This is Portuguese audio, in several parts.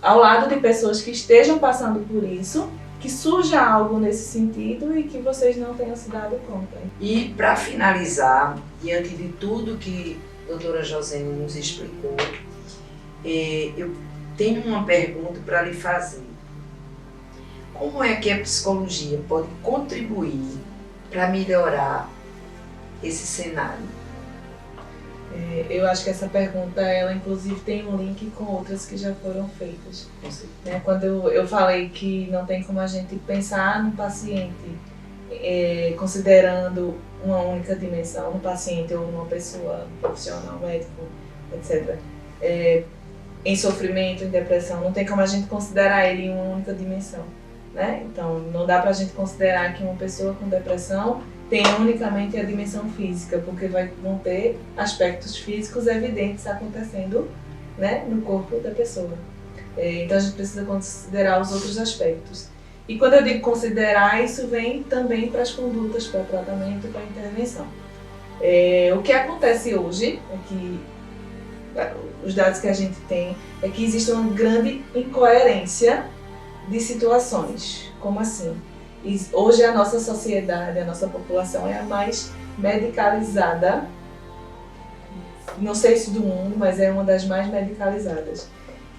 ao lado de pessoas que estejam passando por isso, que surja algo nesse sentido e que vocês não tenham se dado conta. E para finalizar, diante de tudo que a doutora Josene nos explicou, eu tenho uma pergunta para lhe fazer. Como é que a psicologia pode contribuir para melhorar esse cenário? Eu acho que essa pergunta, ela inclusive tem um link com outras que já foram feitas. Quando eu falei que não tem como a gente pensar no paciente considerando uma única dimensão, no paciente ou numa pessoa, um profissional, médico, etc. Em sofrimento, em depressão, não tem como a gente considerar ele em uma única dimensão. Né? Então, não dá pra gente considerar que uma pessoa com depressão tem unicamente a dimensão física, porque vão ter aspectos físicos evidentes acontecendo, né, no corpo da pessoa. Então a gente precisa considerar os outros aspectos. E quando eu digo considerar, isso vem também para as condutas, para o tratamento e para a intervenção. O que acontece hoje é que os dados que a gente tem é que existe uma grande incoerência de situações. Como assim? Hoje a nossa sociedade, a nossa população é a mais medicalizada, não sei se do mundo, mas é uma das mais medicalizadas.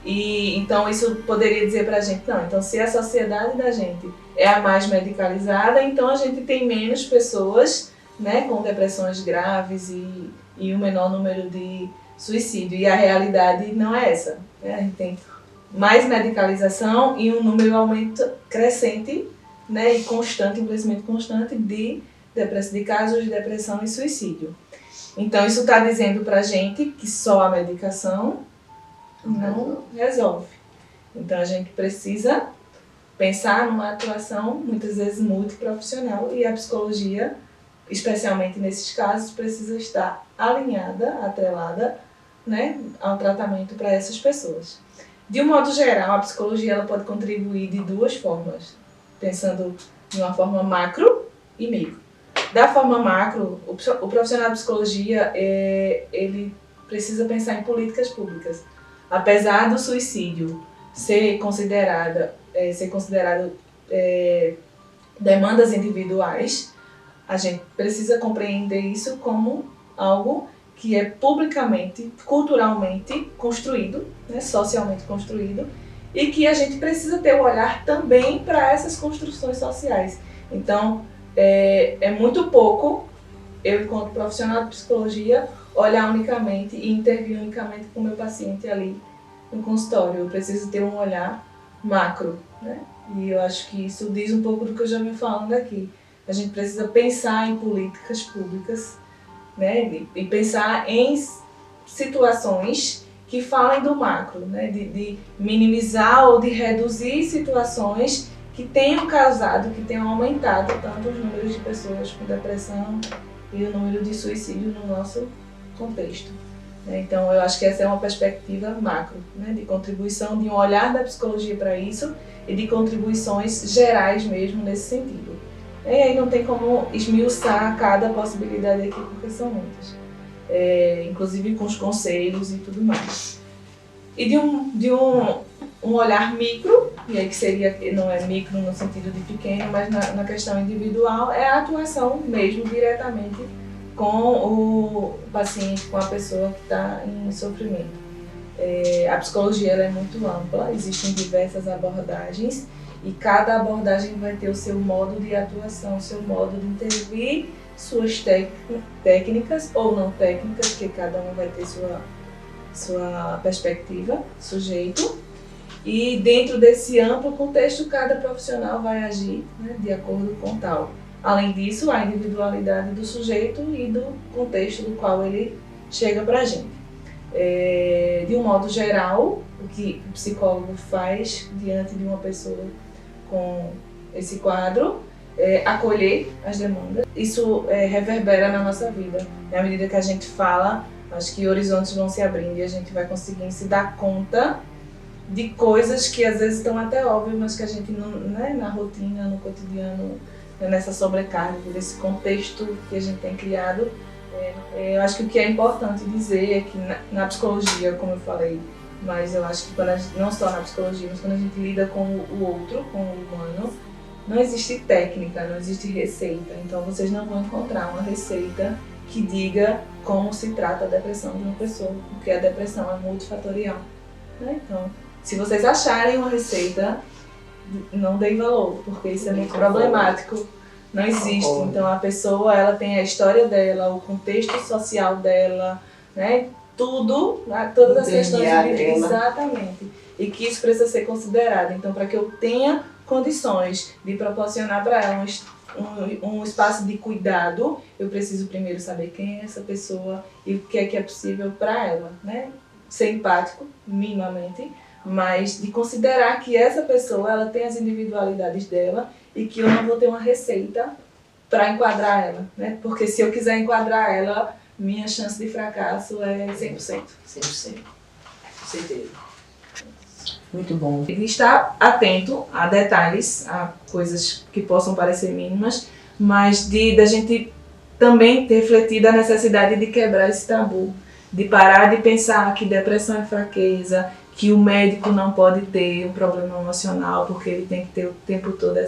E então isso poderia dizer pra gente, não, então se a sociedade da gente é a mais medicalizada, então a gente tem menos pessoas, né, com depressões graves e um menor número de suicídio. E a realidade não é essa, né? A gente tem mais medicalização e um número aumento crescente, né, e constante, um crescimento constante de casos de depressão e suicídio. Então isso está dizendo pra gente que só a medicação não resolve. Então a gente precisa pensar numa atuação muitas vezes multiprofissional e a psicologia, especialmente nesses casos, precisa estar alinhada, atrelada, né, ao tratamento para essas pessoas. De um modo geral, a psicologia ela pode contribuir de duas formas, pensando de uma forma macro e micro. Da forma macro, o profissional de psicologia ele precisa pensar em políticas públicas. Apesar do suicídio ser considerado demandas individuais, a gente precisa compreender isso como algo que é publicamente, culturalmente construído, né, socialmente construído, e que a gente precisa ter um olhar também para essas construções sociais. Então, é muito pouco, eu enquanto profissional de psicologia, olhar unicamente e intervir unicamente com o meu paciente ali no consultório. Eu preciso ter um olhar macro, né? E eu acho que isso diz um pouco do que eu já venho falando aqui. A gente precisa pensar em políticas públicas, né? E pensar em situações que falem do macro, né? De minimizar ou de reduzir situações que tenham causado, que tenham aumentado tanto os números de pessoas com depressão e o número de suicídio no nosso contexto. Então, eu acho que essa é uma perspectiva macro, né, de contribuição, de um olhar da psicologia para isso e de contribuições gerais mesmo nesse sentido. E aí não tem como esmiuçar cada possibilidade aqui, porque são muitas, inclusive com os conselhos e tudo mais. E de um olhar micro, e aí que seria, não é micro no sentido de pequeno, mas na questão individual, é a atuação mesmo diretamente com o paciente, com a pessoa que está em sofrimento. A psicologia ela é muito ampla, existem diversas abordagens e cada abordagem vai ter o seu modo de atuação, o seu modo de intervir, suas técnicas ou não técnicas, porque cada um vai ter sua perspectiva, sujeito. E dentro desse amplo contexto, cada profissional vai agir, né, de acordo com tal. Além disso, a individualidade do sujeito e do contexto do qual ele chega para a gente. De um modo geral, o que o psicólogo faz diante de uma pessoa com esse quadro é acolher as demandas. Isso reverbera na nossa vida. À medida que a gente fala, acho que horizontes vão se abrindo e a gente vai conseguindo se dar conta de coisas que às vezes estão até óbvias, mas que a gente não, né, na rotina, no cotidiano, nessa sobrecarga, desse contexto que a gente tem criado. Eu acho que o que é importante dizer é que na psicologia, como eu falei, Mas eu acho que quando a gente, não só na psicologia, mas quando a gente lida com o outro, com o humano, não existe técnica, não existe receita. Então vocês não vão encontrar uma receita que diga como se trata a depressão de uma pessoa, porque a depressão é multifatorial, né? Então, se vocês acharem uma receita, não deem valor, porque isso é muito problemático. Não existe. Então a pessoa, ela tem a história dela, o contexto social dela, né? Tudo, todas as questões de vida, exatamente. E que isso precisa ser considerado. Então, para que eu tenha condições de proporcionar para ela um espaço de cuidado, eu preciso primeiro saber quem é essa pessoa e o que é possível para ela, né? Ser empático, minimamente, mas de considerar que essa pessoa, ela tem as individualidades dela e que eu não vou ter uma receita para enquadrar ela, né? Porque se eu quiser enquadrar ela, minha chance de fracasso é 100%. 100%. Com certeza. Muito bom. Ele está atento a detalhes, a coisas que possam parecer mínimas, mas da gente também ter refletido a necessidade de quebrar esse tabu, de parar de pensar que depressão é fraqueza, que o médico não pode ter um problema emocional, porque ele tem que ter o tempo todo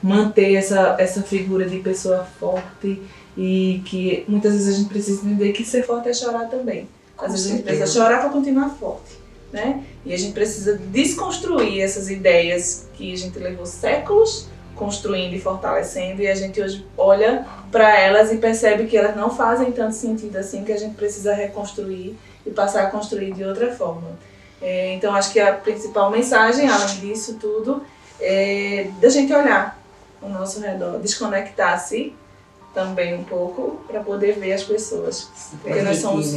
manter essa figura de pessoa forte, e que muitas vezes a gente precisa entender que ser forte é chorar também. Às vezes a gente precisa chorar para continuar forte, né? E a gente precisa desconstruir essas ideias que a gente levou séculos construindo e fortalecendo, e a gente hoje olha para elas e percebe que elas não fazem tanto sentido assim, que a gente precisa reconstruir e passar a construir de outra forma. Então acho que a principal mensagem, além disso tudo, é da gente olhar ao nosso redor, desconectar-se também um pouco para poder ver as pessoas. Porque nós somos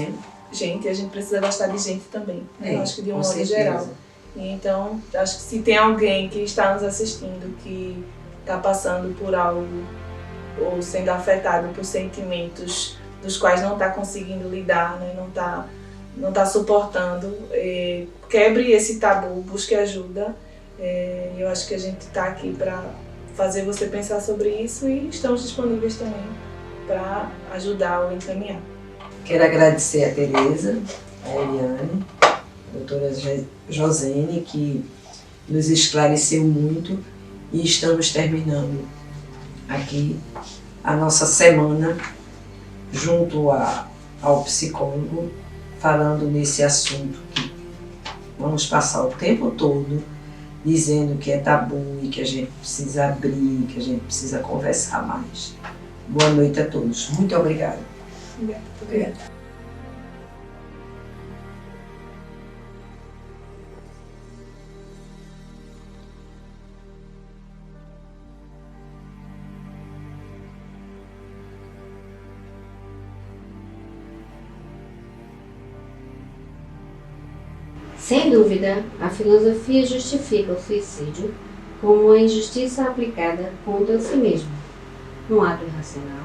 gente e a gente precisa gostar de gente também. Eu acho que de um modo geral. E então, acho que se tem alguém que está nos assistindo, que está passando por algo ou sendo afetado por sentimentos dos quais não está conseguindo lidar, né? não tá suportando, quebre esse tabu, busque ajuda. Eu acho que a gente está aqui para fazer você pensar sobre isso e estamos disponíveis também para ajudar ou encaminhar. Quero agradecer a Tereza, a Eliane, a doutora Josene, que nos esclareceu muito, e estamos terminando aqui a nossa semana junto ao psicólogo, falando nesse assunto que vamos passar o tempo todo dizendo que é tabu e que a gente precisa abrir, que a gente precisa conversar mais. Boa noite a todos. Muito obrigada. Obrigada. Sem dúvida, a filosofia justifica o suicídio como uma injustiça aplicada contra si mesmo, um ato irracional,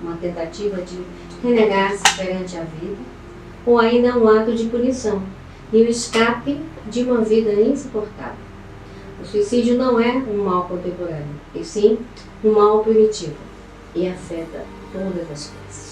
uma tentativa de renegar-se perante a vida, ou ainda um ato de punição e o escape de uma vida insuportável. O suicídio não é um mal contemporâneo, e sim um mal primitivo, e afeta todas as coisas.